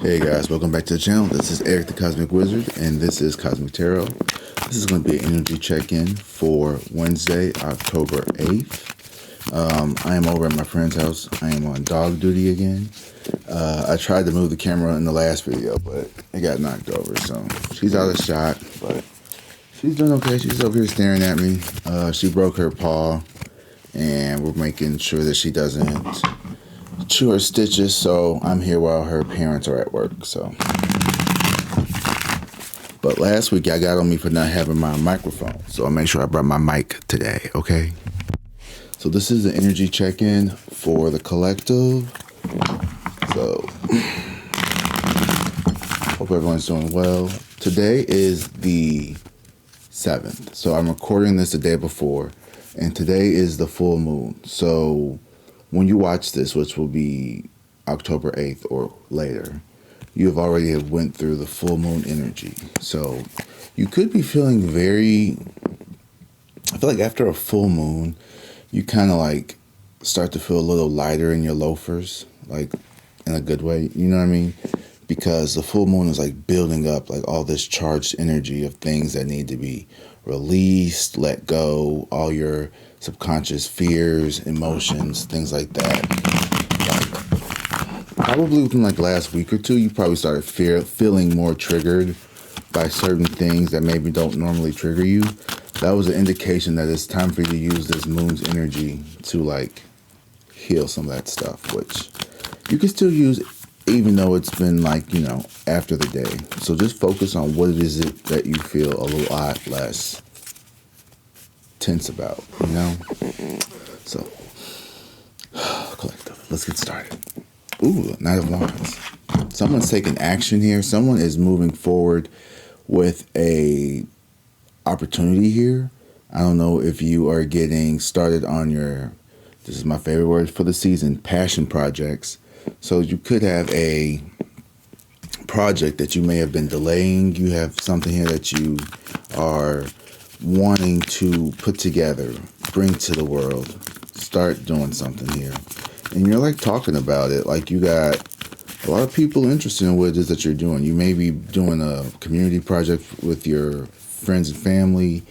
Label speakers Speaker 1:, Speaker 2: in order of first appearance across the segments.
Speaker 1: Hey guys, welcome back to the channel. This is Eric the Cosmic Wizard, and this is Cosmic Tarot. This is going to be an energy check-in for Wednesday, October 8th. I am over at my friend's house. I am on dog duty again. I tried to move the camera in the last video, but it got knocked over, so she's out of shot, but she's doing okay. She's over here staring at me. She broke her paw, and we're making sure that she doesn't chew her stitches, so I'm here while her parents are at work. So, but last week I got on me for not having my microphone, so I'll make sure I brought my mic today. Okay, so this is the energy check-in for the collective. So hope everyone's doing well. Today is the 7th, so I'm recording this the day before, and today is the full moon. So when you watch this, which will be October 8th or later, you have already went through the full moon energy. So you could be feeling I feel like after a full moon, you kind of like start to feel a little lighter in your loafers, like in a good way, you know what I mean? Because the full moon is like building up like all this charged energy of things that need to be released, let go, all your subconscious fears, emotions, things like that. Like, probably within like last week or two, you probably started feeling more triggered by certain things that maybe don't normally trigger you. That was an indication that it's time for you to use this moon's energy to like heal some of that stuff, which you can still use even though it's been like, you know, after the day. So just focus on what it is that you feel a little less tense about, you know? So, collective, let's get started. Ooh, Knight of Wands. Someone's taking action here. Someone is moving forward with a opportunity here. I don't know if you are getting started on your, this is my favorite word for the season, passion projects. So you could have a project that you may have been delaying. You have something here that you are wanting to put together, bring to the world, start doing something here. And you're like talking about it, like you got a lot of people interested in what it is that you're doing. You may be doing a community project with your friends and family.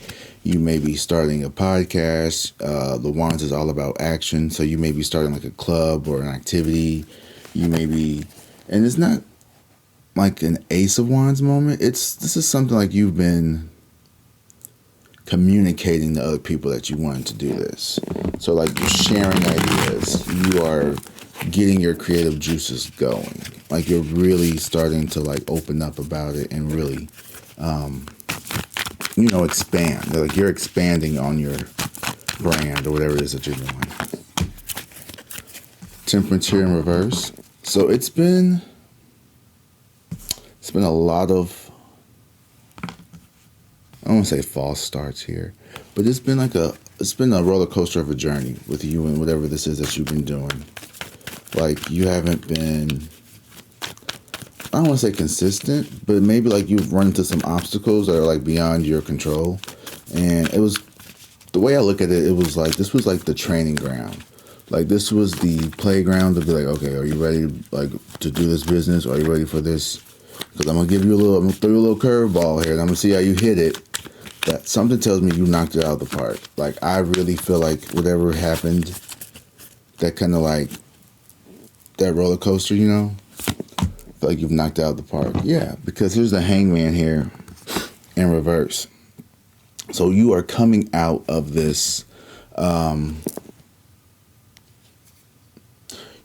Speaker 1: You may be starting a podcast. The Wands is all about action. So you may be starting like a club or an activity. You may be, and it's not like an Ace of Wands moment. This is something like you've been communicating to other people that you wanted to do this. So like you're sharing ideas. You are getting your creative juices going. Like you're really starting to like open up about it and really, expand. Like you're expanding on your brand or whatever it is that you're doing. Temperance here in reverse. So it's been a lot of, I don't want to say false starts here, but it's been a roller coaster of a journey with you and whatever this is that you've been doing. Like you haven't been, I don't want to say consistent, but maybe like you've run into some obstacles that are like beyond your control. And it was, the way I look at it, it was like, this was like the training ground. Like this was the playground to be like, okay, are you ready to do this business? Are you ready for this? Because I'm going to throw you a little curveball here and I'm going to see how you hit it. That something tells me you knocked it out of the park. Like I really feel like whatever happened, that kind of like, that roller coaster, you know? I feel like you've knocked it out of the park. Yeah, because here's the Hangman here in reverse. So you are coming out of this,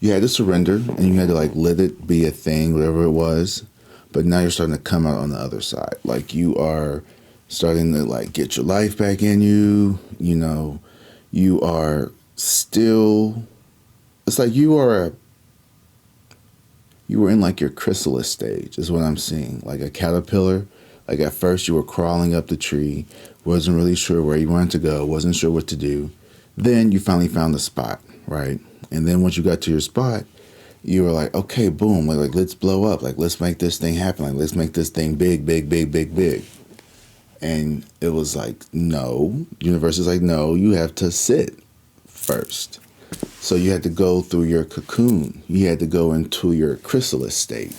Speaker 1: you had to surrender and you had to like let it be a thing, whatever it was. But now you're starting to come out on the other side. Like you are starting to like get your life back in you. You know, you are still, it's like you were in like your chrysalis stage is what I'm seeing. Like a caterpillar. Like at first you were crawling up the tree, wasn't really sure where you wanted to go, wasn't sure what to do. Then you finally found the spot, right? And then once you got to your spot, you were like, okay, boom, like let's blow up. Like let's make this thing happen. Like let's make this thing big, big, big, big, big. And it was like, no, universe is like, no, you have to sit first. So you had to go through your cocoon. You had to go into your chrysalis state.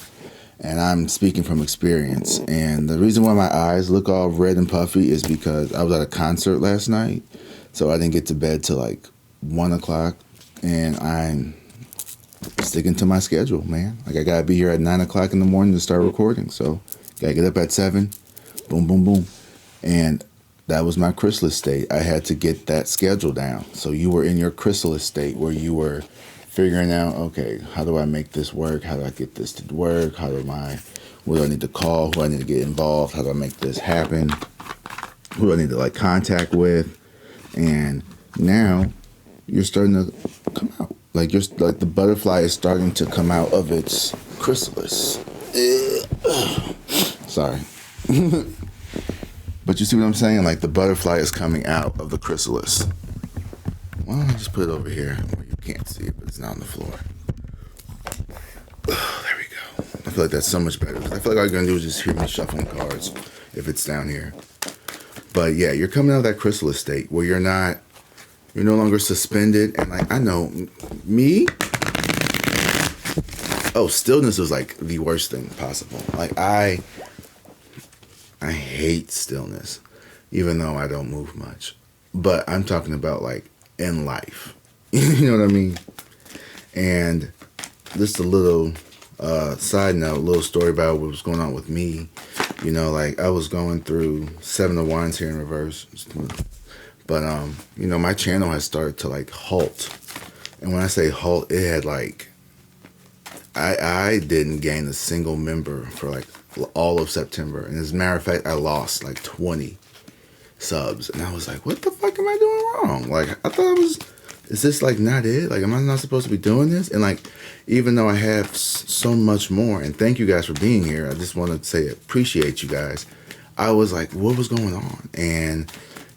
Speaker 1: And I'm speaking from experience. And the reason why my eyes look all red and puffy is because I was at a concert last night. So I didn't get to bed till like 1 o'clock. And I'm sticking to my schedule, man. Like I got to be here at 9 o'clock in the morning to start recording. So got to get up at 7. Boom, boom, boom. And that was my chrysalis state. I had to get that schedule down. So you were in your chrysalis state where you were figuring out, okay, how do I make this work? How do I get this to work? What do I need to call? Who do I need to get involved? How do I make this happen? Who do I need to like contact with? And now you're starting to come out. Like the butterfly is starting to come out of its chrysalis. Sorry. But you see what I'm saying? Like the butterfly is coming out of the chrysalis. Well, I'll just put it over here where you can't see it, but it's not on the floor. Oh, there we go. I feel like that's so much better. I feel like all you're going to do is just hear me shuffling cards if it's down here. But yeah, you're coming out of that chrysalis state where you're no longer suspended. And like, I know me. Oh, stillness was like the worst thing possible. Like I hate stillness, even though I don't move much. But I'm talking about like in life. You know what I mean? And just a little side note, a little story about what was going on with me. You know, like I was going through 7 of Wands here in reverse. But, you know, my channel has started to like halt. And when I say halt, it had like, I didn't gain a single member for like all of September. And as a matter of fact, I lost like 20 subs. And I was like, what the fuck am I doing wrong? Like, I thought is this like not it? Like, am I not supposed to be doing this? And like, even though I have so much more, and thank you guys for being here. I just want to say appreciate you guys. I was like, what was going on? And,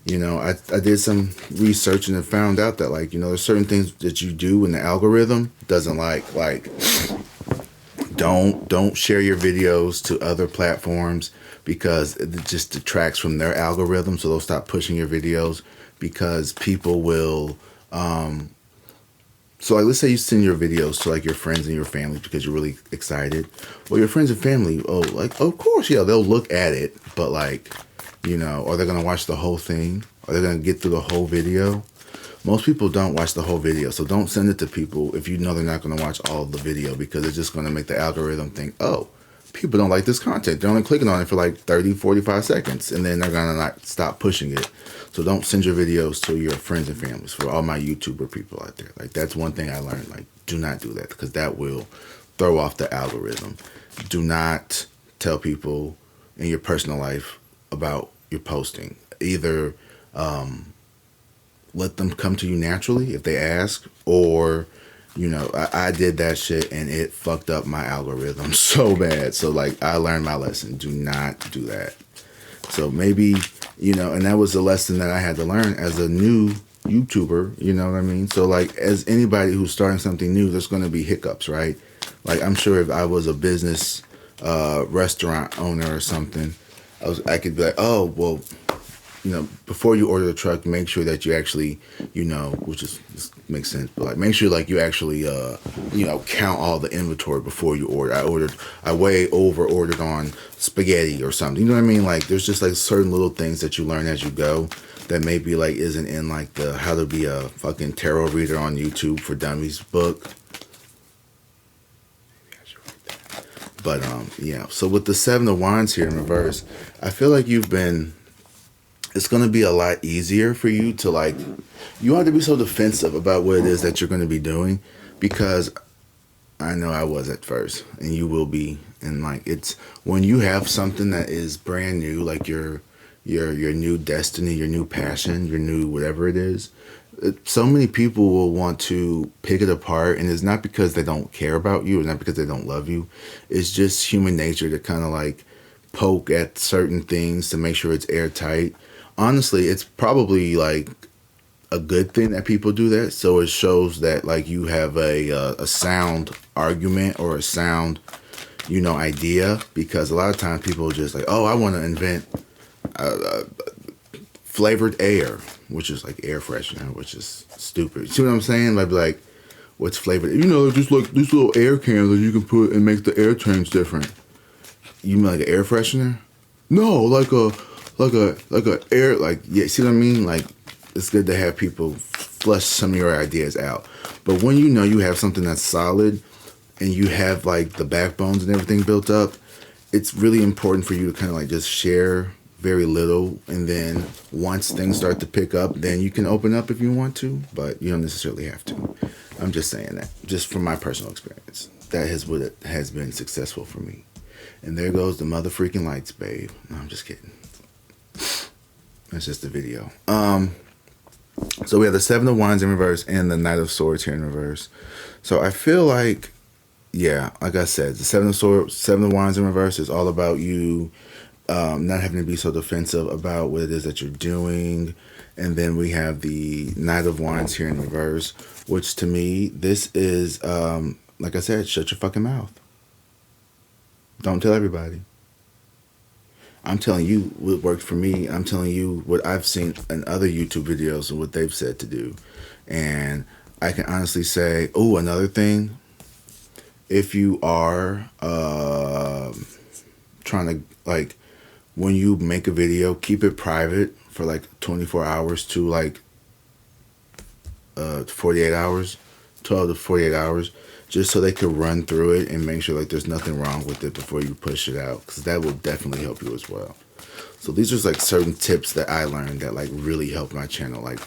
Speaker 1: you know, I did some research and found out that like, you know, there's certain things that you do and the algorithm doesn't like don't share your videos to other platforms because it just detracts from their algorithm. So they'll stop pushing your videos because people will, so like, let's say you send your videos to like your friends and your family because you're really excited. Well, your friends and family, of course, yeah, they'll look at it, but like, you know, are they going to watch the whole thing? Are they going to get through the whole video? Most people don't watch the whole video, so don't send it to people if you know they're not going to watch all of the video because it's just going to make the algorithm think, oh, people don't like this content. They're only clicking on it for like 30, 45 seconds, and then they're going to like stop pushing it. So don't send your videos to your friends and families. For all my YouTuber people out there, like that's one thing I learned. Like, do not do that because that will throw off the algorithm. Do not tell people in your personal life about your posting. Either let them come to you naturally if they ask, or, you know, I did that shit and it fucked up my algorithm so bad. So like, I learned my lesson. Do not do that. So maybe, you know, and that was the lesson that I had to learn as a new YouTuber, you know what I mean? So like, as anybody who's starting something new, there's going to be hiccups, right? Like, I'm sure if I was a business restaurant owner or something, I could be like, oh, well, you know, before you order the truck, make sure that you actually, you know, which is makes sense, but like make sure like you actually, you know, count all the inventory before you order. I way over ordered on spaghetti or something. You know what I mean? Like there's just like certain little things that you learn as you go that maybe like isn't in like the how to be a fucking tarot reader on YouTube for Dummies book. But yeah. So with the 7 of Wands here in reverse, I feel like it's going to be a lot easier for you to like, you don't have to be so defensive about what it is that you're going to be doing, because I know I was at first and you will be. And like, it's when you have something that is brand new, like your new destiny, your new passion, your new whatever it is, so many people will want to pick it apart. And it's not because they don't care about you. It's not because they don't love you. It's just human nature to kind of like poke at certain things to make sure it's airtight. Honestly, it's probably like a good thing that people do that. So it shows that like you have a sound argument or a sound, you know, idea, because a lot of times people are just like, oh, I want to invent flavored air, which is like air freshener, which is stupid. See what I'm saying? Like what's flavored? You know, just like these little air cans that you can put and make the air change different. You mean like an air freshener? No, like a air, like, yeah, see what I mean? Like, it's good to have people flush some of your ideas out. But when you know you have something that's solid and you have like the backbones and everything built up, it's really important for you to kind of like just share very little, and then once things start to pick up, then you can open up if you want to, but you don't necessarily have to. I'm just saying that, just from my personal experience. That is what it has been successful for me. And there goes the mother freaking lights, babe. No, I'm just kidding. That's just a video. So we have the Seven of Wands in reverse and the Knight of Swords here in reverse. So I feel like, yeah, like I said, the Seven of Wands in reverse is all about you not having to be so defensive about what it is that you're doing. And then we have the Knight of Wands here in reverse, which to me, this is, like I said, shut your fucking mouth. Don't tell everybody. I'm telling you what worked for me. I'm telling you what I've seen in other YouTube videos and what they've said to do. And I can honestly say, oh, another thing, if you are trying to, like, when you make a video, keep it private for like 24 hours to like 48 hours, 12 to 48 hours, just so they could run through it and make sure like there's nothing wrong with it before you push it out, because that will definitely help you as well. So these are like certain tips that I learned that like really helped my channel, like,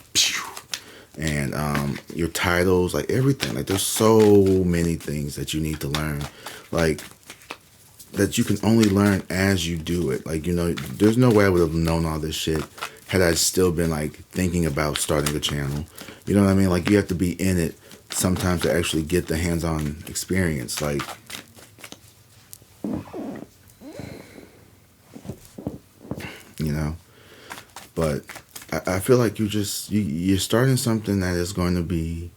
Speaker 1: and your titles, like everything, like there's so many things that you need to learn, like that you can only learn as you do it. Like, you know, there's no way I would have known all this shit had I still been like thinking about starting a channel. You know what I mean? Like, you have to be in it sometimes to actually get the hands-on experience. Like, you know, but I feel like you're starting something that is going to be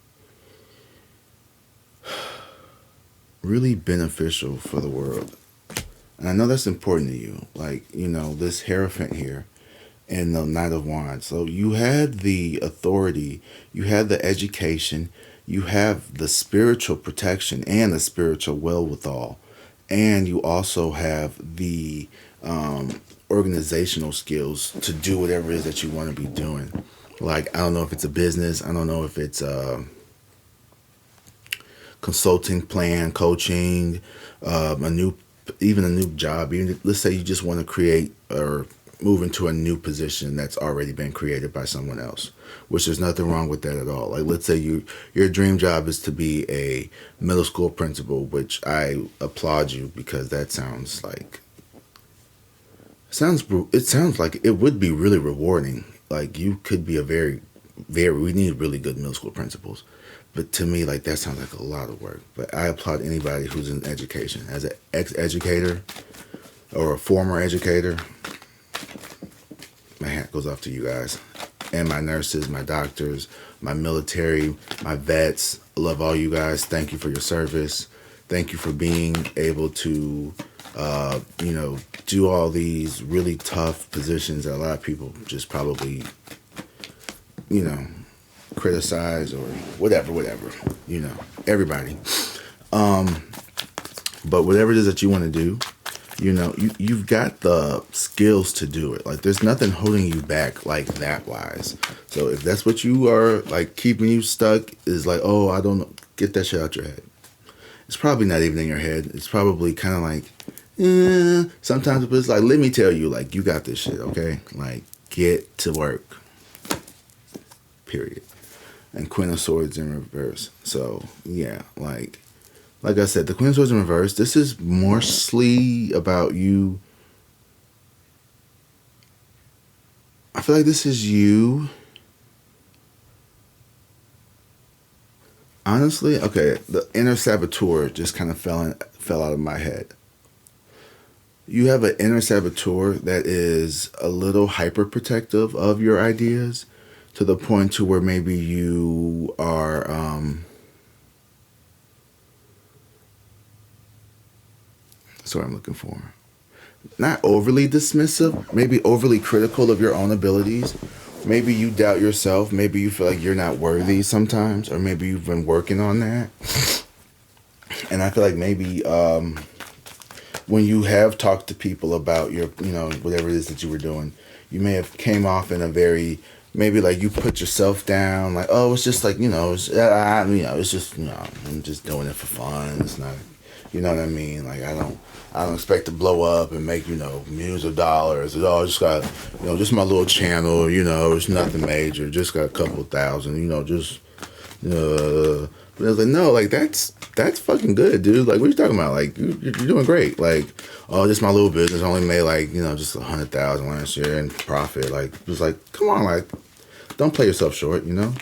Speaker 1: really beneficial for the world. And I know that's important to you. Like, you know, this Hierophant here and the Knight of Wands. So you had the authority, you had the education, you have the spiritual protection and the spiritual wherewithal. And you also have the organizational skills to do whatever it is that you want to be doing. Like, I don't know if it's a business. I don't know if it's a consulting plan, coaching, even a new job. Even let's say you just want to create or move into a new position that's already been created by someone else, which there's nothing wrong with that at all. Like, let's say your dream job is to be a middle school principal, which I applaud you, because that sounds like it would be really rewarding. Like, you could be we need really good middle school principals. But to me, like, that sounds like a lot of work. But I applaud anybody who's in education. As an ex-educator or a former educator, my hat goes off to you guys. And my nurses, my doctors, my military, my vets. I love all you guys. Thank you for your service. Thank you for being able to, you know, do all these really tough positions that a lot of people just probably, you know, criticize or whatever, you know, everybody. But whatever it is that you want to do, you know, you've got the skills to do it. Like, there's nothing holding you back like that wise. So if that's what you are, like, keeping you stuck is like, oh, I don't know, get that shit out your head. It's probably not even in your head. It's probably kind of like, sometimes it's like, let me tell you, like, you got this shit, okay? Like, get to work. Period. And Queen of Swords in reverse. So, yeah, like I said, the Queen of Swords in reverse, this is mostly about you. I feel like this is you. Honestly, okay, the inner saboteur just kind of fell out of my head. You have an inner saboteur that is a little hyper protective of your ideas, to the point to where maybe you are that's what I'm looking for. Not overly dismissive, maybe overly critical of your own abilities. Maybe you doubt yourself. Maybe you feel like you're not worthy sometimes, or maybe you've been working on that. And I feel like maybe when you have talked to people about your, whatever it is that you were doing, you may have came off in a very, maybe like you put yourself down, like, oh, it's just like, it's just, I'm just doing it for fun. It's not, you know what I mean? Like, I don't expect to blow up and make, millions of dollars. It's all just got, just my little channel, it's nothing major. Just got a couple thousand, but I was like, no, like, that's fucking good, dude. Like, what are you talking about? Like, you're doing great. Like, oh, just my little business only made like, just 100,000 last year in profit. Like, it was like, come on, like, don't play yourself short, And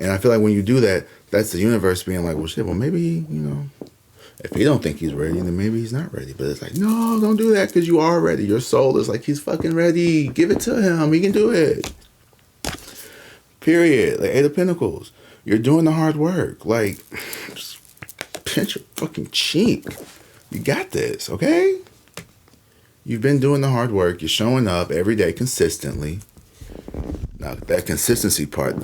Speaker 1: I feel like when you do that, that's the universe being like, well, shit, well, maybe, if he don't think he's ready, then maybe he's not ready. But it's like, no, don't do that because you are ready. Your soul is like, he's fucking ready. Give it to him. He can do it. Period. Like, Eight of Pentacles. You're doing the hard work. Like, just pinch your fucking cheek. You got this, okay? You've been doing the hard work. You're showing up every day consistently. Now, that consistency part,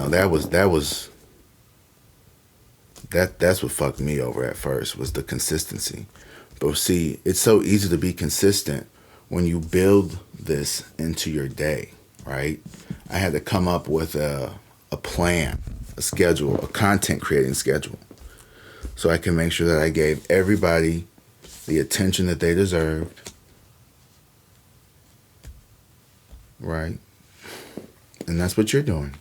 Speaker 1: that's what fucked me over at first, was the consistency. But see, it's so easy to be consistent when you build this into your day, right? I had to come up with a plan, a schedule, a content creating schedule, so I can make sure that I gave everybody the attention that they deserved, right? And that's what you're doing.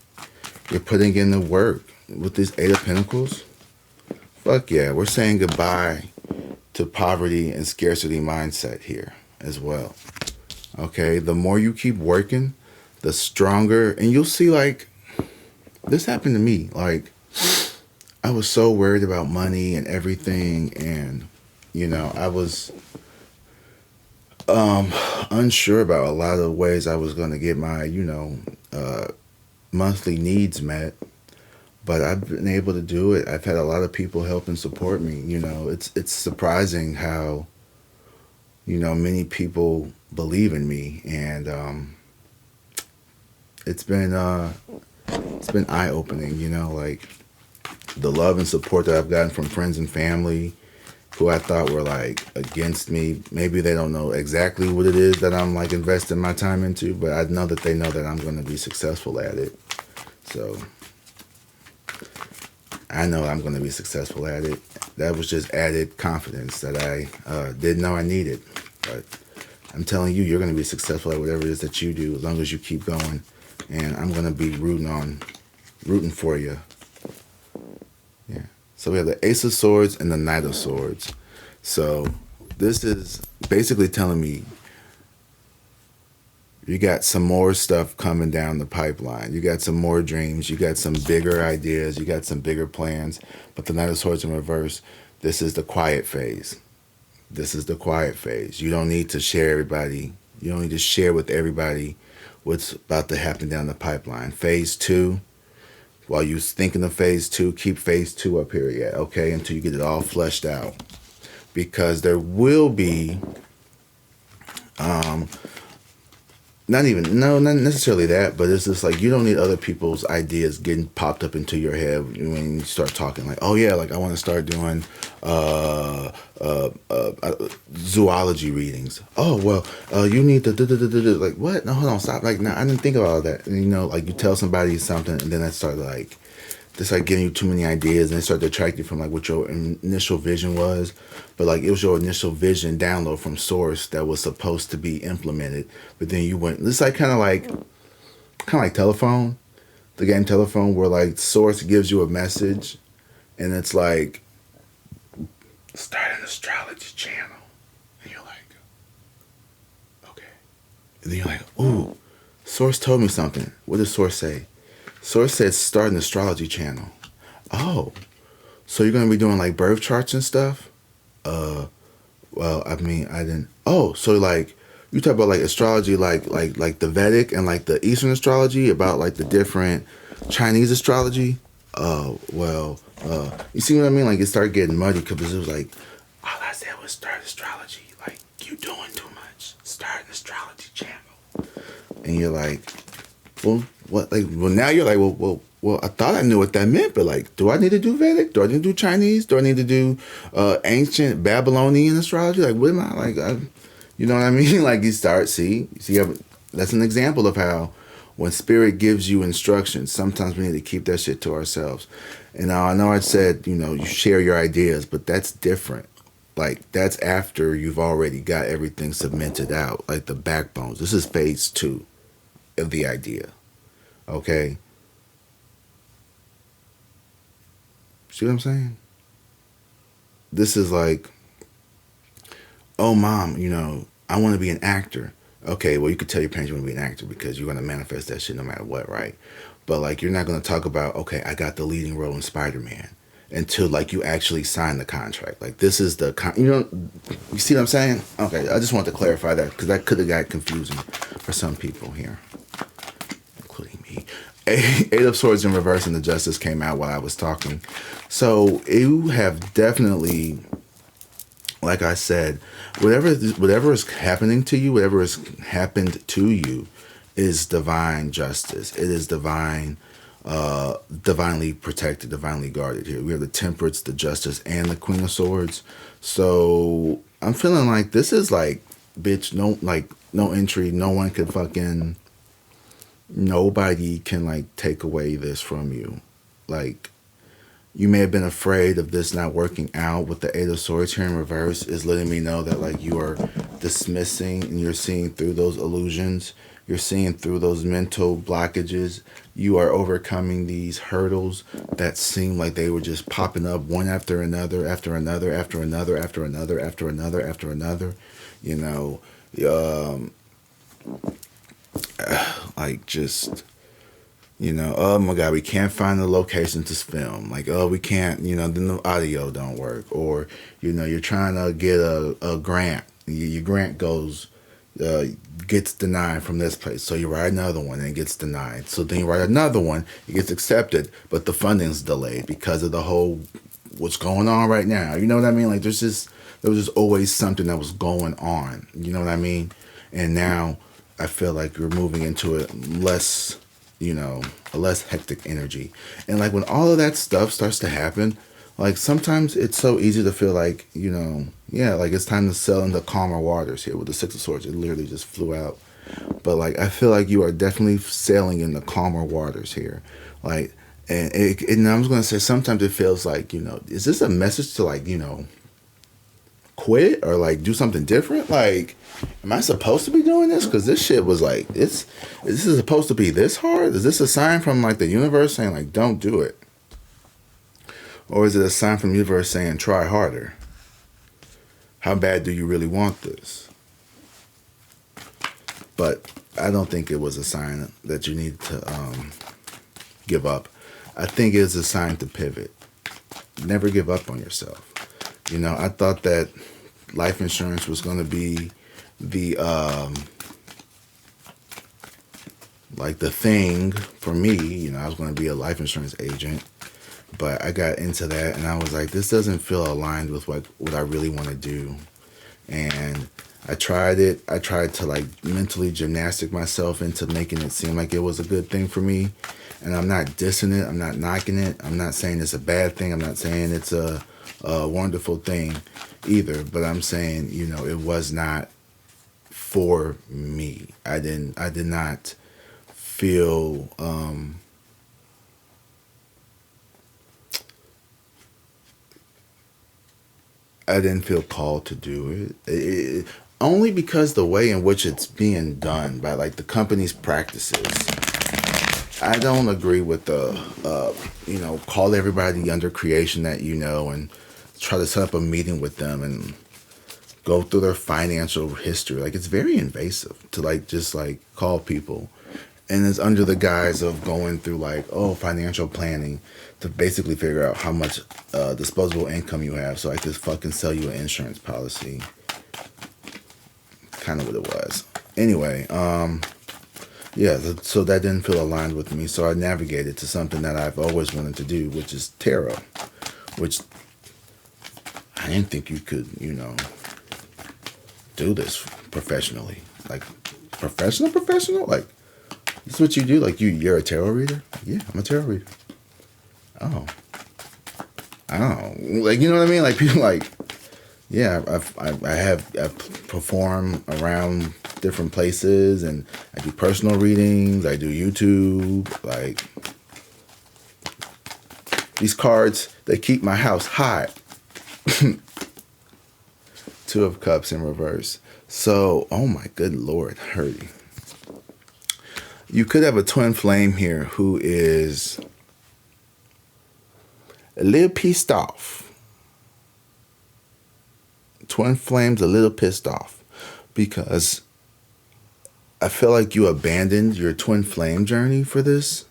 Speaker 1: You're putting in the work with this Eight of Pentacles. Fuck yeah, we're saying goodbye to poverty and scarcity mindset here as well. Okay, the more you keep working, the stronger, and you'll see, like, this happened to me. Like, I was so worried about money and everything, and, I was unsure about a lot of ways I was going to get my, monthly needs met. But I've been able to do it. I've had a lot of people help and support me. It's surprising how, many people believe in me, and it's been eye-opening. Like, the love and support that I've gotten from friends and family who I thought were like against me. Maybe they don't know exactly what it is that I'm like investing my time into, but I know that they know that I'm going to be successful at it. So I know I'm going to be successful at it. That was just added confidence that I didn't know I needed. But I'm telling you, you're going to be successful at whatever it is that you do, as long as you keep going. And I'm going to be rooting for you. Yeah. So we have the Ace of Swords and the Knight of Swords. So this is basically telling me you got some more stuff coming down the pipeline. You got some more dreams. You got some bigger ideas. You got some bigger plans. But the Knight of Swords in reverse, this is the quiet phase. This is the quiet phase. You don't need to share everybody. You don't need to share with everybody what's about to happen down the pipeline. Phase 2, while you're thinking of phase 2, keep phase 2 up here yet, okay, until you get it all fleshed out. Because there will be, not necessarily that, but it's just like you don't need other people's ideas getting popped up into your head when you start talking. Like, oh yeah, like I want to start doing zoology readings. Oh well, you need to like what? No, hold on, stop. Like, no, I didn't think about all that. And, like you tell somebody something, and then that start like. They start giving you too many ideas, and they start to attract you from like what your initial vision was. But like it was your initial vision download from source that was supposed to be implemented. But then you went, it's like kind of like telephone, the game Telephone, where like source gives you a message, and it's like, start an astrology channel. And you're like, okay. And then you're like, ooh, source told me something. What does source say? Source said start an astrology channel. Oh, so you're going to be doing like birth charts and stuff? Well, I mean, I didn't. Oh, so like you talk about like astrology, like the Vedic and like the Eastern astrology, about like the different Chinese astrology. Well, you see what I mean? Like it started getting muddy because it was like, all I said was start astrology. Like, you doing too much. Start an astrology channel. And you're like, well, what? Like, well, now you're like, well, well, I thought I knew what that meant, but like, do I need to do Vedic? Do I need to do Chinese? Do I need to do ancient Babylonian astrology? Like, what am I like? You know what I mean? Like, you start that's an example of how when spirit gives you instructions, sometimes we need to keep that shit to ourselves. And now I know I said, you share your ideas, but that's different. Like, that's after you've already got everything cemented out, like the backbones. This is phase 2 of the idea. Okay? See what I'm saying? This is like, oh, mom, I want to be an actor. Okay, well, you could tell your parents you want to be an actor because you're going to manifest that shit no matter what, right? But, like, you're not going to talk about, okay, I got the leading role in Spider-Man until, like, you actually sign the contract. Like, this is the, you see what I'm saying? Okay, I just want to clarify that because that could have got confusing for some people here, including me. Eight of Swords in reverse and the Justice came out while I was talking. So, you have definitely, like I said, whatever is happening to you, whatever has happened to you, is divine justice. It is divinely protected, divinely guarded here. We have the Temperance, the Justice, and the Queen of Swords. So I'm feeling like this is like, bitch, no entry. No one can fucking, nobody can like take away this from you. Like, you may have been afraid of this not working out. With the Eight of Swords here in reverse is letting me know that like you are dismissing and you're seeing through those illusions. You're seeing through those mental blockages. You are overcoming these hurdles that seem like they were just popping up one after another, after another, after another, after another, after another, after another. Like just... oh my God, we can't find the location to film. Like, oh, we can't, then the audio don't work. Or, you're trying to get a grant. Your grant gets denied from this place. So you write another one and it gets denied. So then you write another one, it gets accepted, but the funding's delayed because of the whole, what's going on right now. You know what I mean? Like, there was just always something that was going on. You know what I mean? And now I feel like you're moving into a less hectic energy. And like when all of that stuff starts to happen, like sometimes it's so easy to feel like, like it's time to sail into calmer waters here with the Six of Swords. It literally just flew out. But like, I feel like you are definitely sailing in the calmer waters here. Like, and I was going to say, sometimes it feels like, is this a message to like, quit or like do something different? Like, am I supposed to be doing this? Because this shit was like, this is supposed to be this hard? Is this a sign from like the universe saying like, don't do it? Or is it a sign from the universe saying, try harder? How bad do you really want this? But I don't think it was a sign that you need to give up. I think it's a sign to pivot. Never give up on yourself. I thought that life insurance was going to be the the thing for me. I was going to be a life insurance agent, but I got into that and I was like, this doesn't feel aligned with what I really want to do. And I tried it. I tried to like mentally gymnastic myself into making it seem like it was a good thing for me. And I'm not dissing it. I'm not knocking it. I'm not saying it's a bad thing. I'm not saying it's a wonderful thing either. But I'm saying, it was not for me. I did not feel I didn't feel called to do it. Only because the way in which it's being done by like the company's practices. I don't agree with the call everybody under creation that and try to set up a meeting with them and go through their financial history. Like, it's very invasive to like just like call people, and it's under the guise of going through like financial planning to basically figure out how much disposable income you have, so I could fucking sell you an insurance policy. Kind of what it was. Anyway, so that didn't feel aligned with me, so I navigated to something that I've always wanted to do, which is tarot, which I didn't think you could, do this professionally. Like, professional? Like, This is what you do? Like, you're a tarot reader? Yeah, I'm a tarot reader. Oh. I don't know. Like, you know what I mean? Like, people like, yeah, I perform around different places, and I do personal readings. I do YouTube. Like, these cards, they keep my house hot. Two of Cups in reverse. So, oh my good Lord, hurry. You could have a twin flame here who is a little pissed off. Twin flame's a little pissed off because I feel like you abandoned your twin flame journey for this.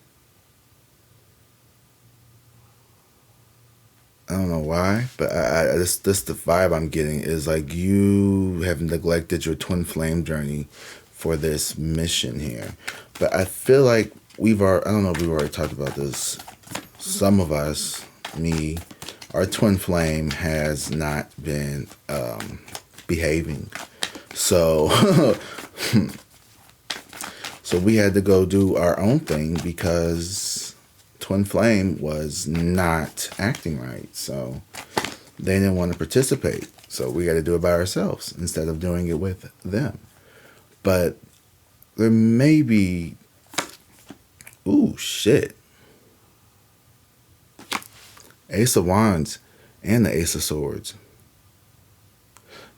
Speaker 1: I don't know why, but this the vibe I'm getting is like you have neglected your twin flame journey for this mission here. But I feel like I don't know if we've already talked about this. Some of us, me, our twin flame has not been behaving. So, so we had to go do our own thing because twin flame was not acting right. So they didn't want to participate. So we got to do it by ourselves instead of doing it with them. But there may be, ooh, shit. Ace of Wands and the Ace of Swords.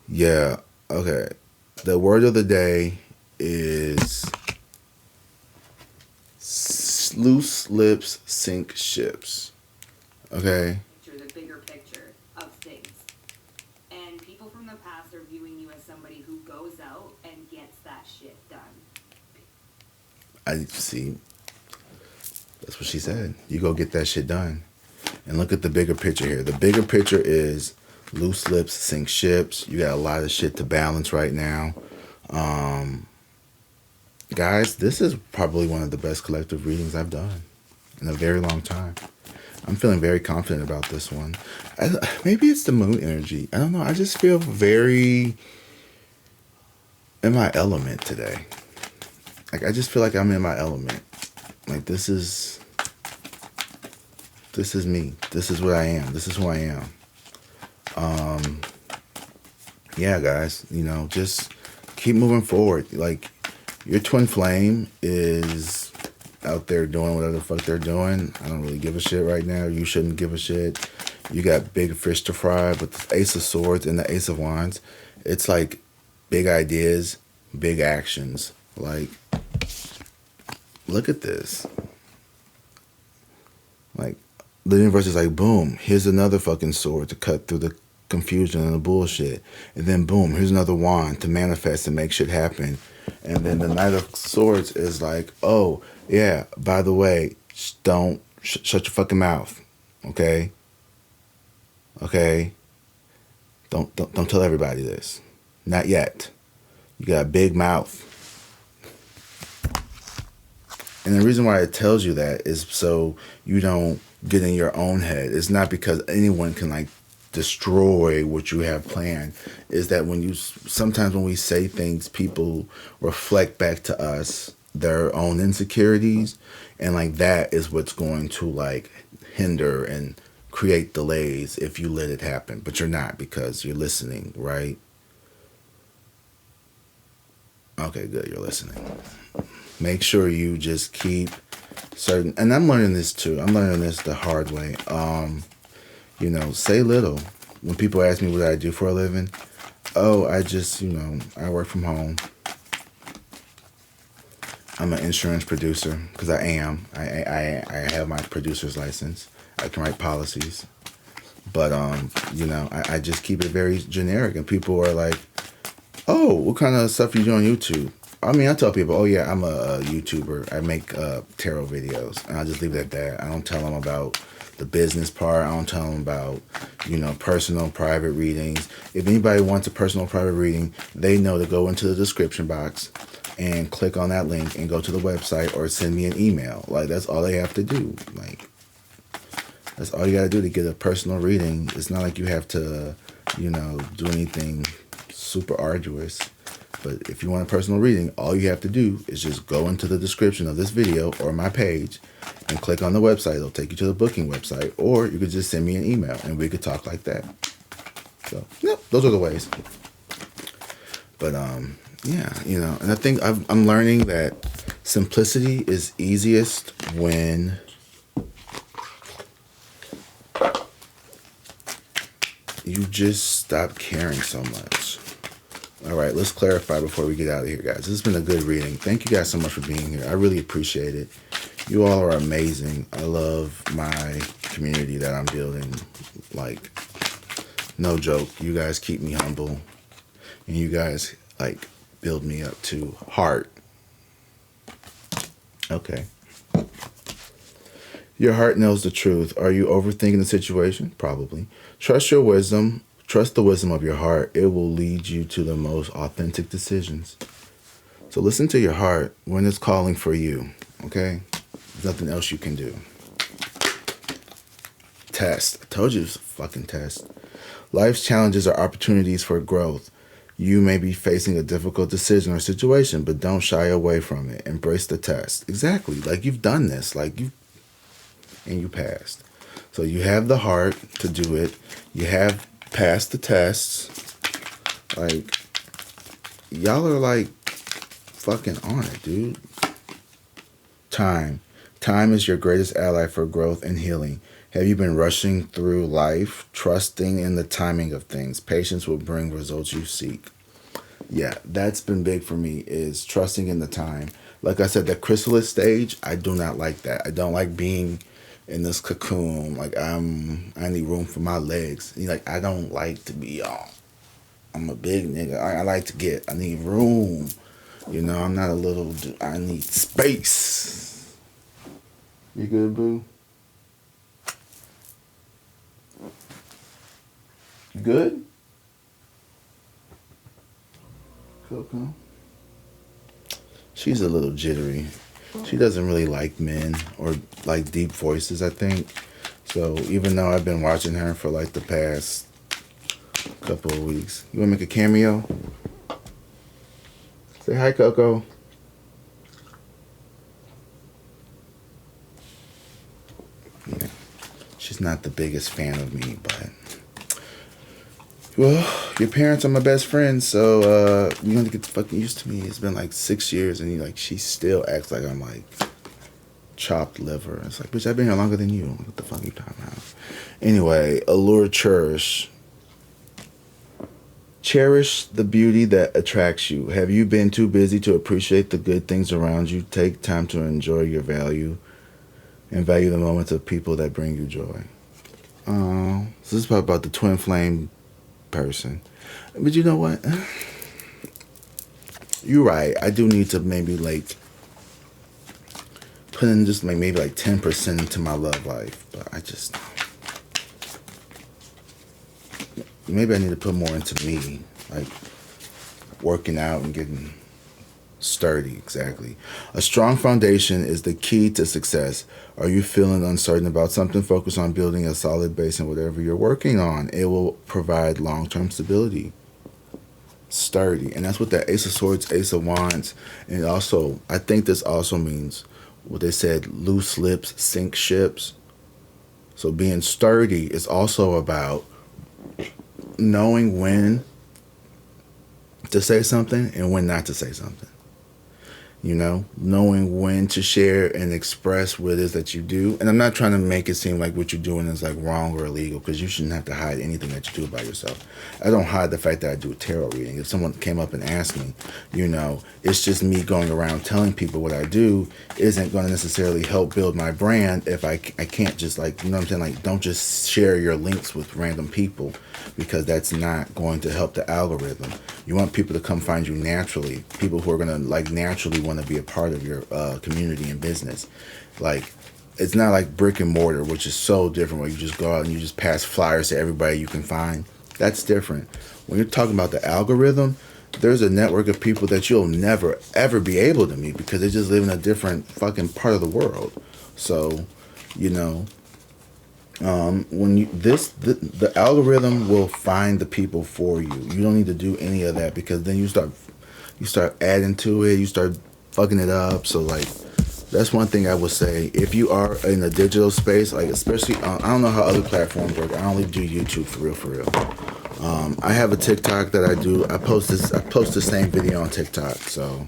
Speaker 1: Yeah, okay. The word of the day is loose lips sink ships. Okay?
Speaker 2: The bigger picture of things. And people from the past are viewing you as somebody who goes out and gets that shit done.
Speaker 1: I see. That's what she said. You go get that shit done. And look at the bigger picture here. The bigger picture is loose lips sink ships. You got a lot of shit to balance right now. Guys, this is probably one of the best collective readings I've done in a very long time. I'm feeling very confident about this one. Maybe it's the moon energy. I don't know. I just feel very in my element today. Like, I just feel like I'm in my element. Like, this is me. This is what I am. This is who I am. Yeah, guys, just keep moving forward. Like, your twin flame is out there doing whatever the fuck they're doing. I don't really give a shit right now. You shouldn't give a shit. You got big fish to fry with the Ace of Swords and the Ace of Wands. It's like big ideas, big actions. Like, look at this. Like, the universe is like, boom, here's another fucking sword to cut through the confusion and the bullshit. And then, boom, here's another wand to manifest and make shit happen. And then the Knight of Swords is like, oh, yeah, by the way, don't shut your fucking mouth, okay? Okay? Don't tell everybody this. Not yet. You got a big mouth. And the reason why it tells you that is so you don't get in your own head. It's not because anyone can, like, destroy what you have planned. Is that sometimes when we say things, people reflect back to us their own insecurities, and like that is what's going to like hinder and create delays if you let it happen. But you're not, because you're listening, right? Okay, good, you're listening. Make sure you just keep certain, and I'm learning this too. I'm learning this the hard way. Say little. When people ask me what I do for a living, oh, I just, I work from home. I'm an insurance producer, because I am. I have my producer's license. I can write policies. But, I just keep it very generic. And people are like, oh, what kind of stuff you do on YouTube? I mean, I tell people, oh, yeah, I'm a YouTuber. I make tarot videos. And I just leave it at that. I don't tell them about the business part. I don't tell them about, personal, private readings. If anybody wants a personal, private reading, they know to go into the description box and click on that link and go to the website or send me an email. Like, that's all they have to do. Like, that's all you got to do to get a personal reading. It's not like you have to, do anything super arduous. But if you want a personal reading, all you have to do is just go into the description of this video or my page and click on the website. It'll take you to the booking website, or you could just send me an email and we could talk like that. So, yep, those are the ways. But yeah, and I think I'm learning that simplicity is easiest when you just stop caring so much. All right, let's clarify before we get out of here, guys. This has been a good reading. Thank you guys so much for being here. I really appreciate it. You all are amazing. I love my community that I'm building. Like, no joke. You guys keep me humble. And you guys, like, build me up to heart. Okay. Your heart knows the truth. Are you overthinking the situation? Probably. Trust your wisdom. Trust the wisdom of your heart. It will lead you to the most authentic decisions. So listen to your heart when it's calling for you, okay? There's nothing else you can do. Test. I told you it was a fucking test. Life's challenges are opportunities for growth. You may be facing a difficult decision or situation, but don't shy away from it. Embrace the test. Exactly. Like, you've done this. And you passed. So you have the heart to do it. You have passed the tests. Like, y'all are like fucking on it, dude. Time. Time is your greatest ally for growth and healing. Have you been rushing through life, trusting in the timing of things? Patience will bring results you seek. Yeah, that's been big for me, is trusting in the time. Like I said, that chrysalis stage, I do not like that. I don't like being in this cocoon. Like, I need room for my legs. Like, I don't like to be I'm a big nigga. I need room. I'm not a little dude. I need space. You good, boo? You good? Coco? She's a little jittery. She doesn't really like men or like deep voices, I think. So even though I've been watching her for like the past couple of weeks. You want to make a cameo? Say hi, Coco. Yeah. She's not the biggest fan of me, but... Well, your parents are my best friends, so you have to get fucking used to me. It's been like 6 years, and she still acts like I'm like chopped liver. It's like, bitch, I've been here longer than you. What the fuck are you talking about? Anyway, allure, cherish. Cherish the beauty that attracts you. Have you been too busy to appreciate the good things around you? Take time to enjoy your value and value the moments of people that bring you joy. So this is about the twin flame person. But you know what? You're right. I do need to maybe put in just maybe 10% into my love life. But I just... Maybe I need to put more into me. Like working out and getting sturdy. Exactly. A strong foundation is the key to success. Are you feeling uncertain about something? Focus on building a solid base in whatever you're working on. It will provide long-term stability. Sturdy. And that's what that Ace of Swords, Ace of Wands, and also, I think this also means what they said, loose lips sink ships. So being sturdy is also about knowing when to say something and when not to say something. Knowing when to share and express what it is that you do. And I'm not trying to make it seem like what you're doing is wrong or illegal, because you shouldn't have to hide anything that you do about yourself. I don't hide the fact that I do a tarot reading. If someone came up and asked me, it's just me going around telling people what I do isn't going to necessarily help build my brand if I can't just don't just share your links with random people, because that's not going to help the algorithm. You want people to come find you naturally, people who are going to naturally want to be a part of your community and business. It's not like brick and mortar, which is so different, where you just go out and you just pass flyers to everybody you can find. That's different. When you're talking about the algorithm, there's a network of people that you'll never ever be able to meet because they just live in a different fucking part of the world. So, when the algorithm will find the people for you. You don't need to do any of that, because then you start you start adding to it, you start fucking it up. So like, that's one thing I would say. If you are in a digital space, like especially, I don't know how other platforms work. I only do YouTube for real, for real. I have a TikTok that I do. I post this. I post the same video on TikTok. So,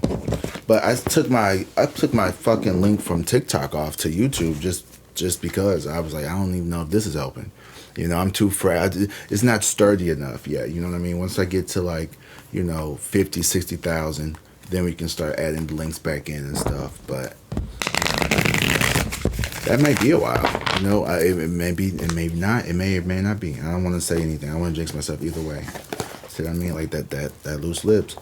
Speaker 1: but I took my fucking link from TikTok off to YouTube just because I was like, I don't even know if this is open. I'm too fragile. It's not sturdy enough yet. You know what I mean? Once I get to like, 50, 60,000, then we can start adding the links back in and stuff. But that might be a while. It may be, it may not. It may or may not be. I don't want to say anything. I don't want to jinx myself either way. See what I mean? Like that loose lips.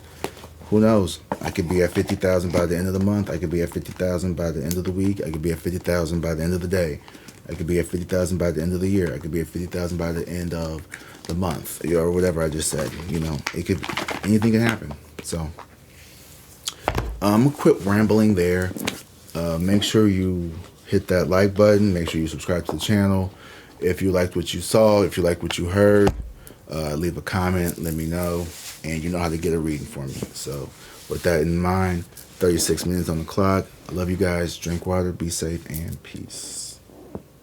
Speaker 1: Who knows? I could be at 50,000 by the end of the month. I could be at 50,000 by the end of the week. I could be at 50,000 by the end of the day. I could be at 50,000 by the end of the year. I could be at 50,000 by the end of the month, or whatever I just said. It could, anything can happen. So I'm gonna quit rambling there. Make sure you hit that like button. Make sure you subscribe to the channel. If you liked what you saw, if you liked what you heard, leave a comment. Let me know, and you know how to get a reading for me. So with that in mind, 36 minutes on the clock. I love you guys. Drink water, be safe, and peace.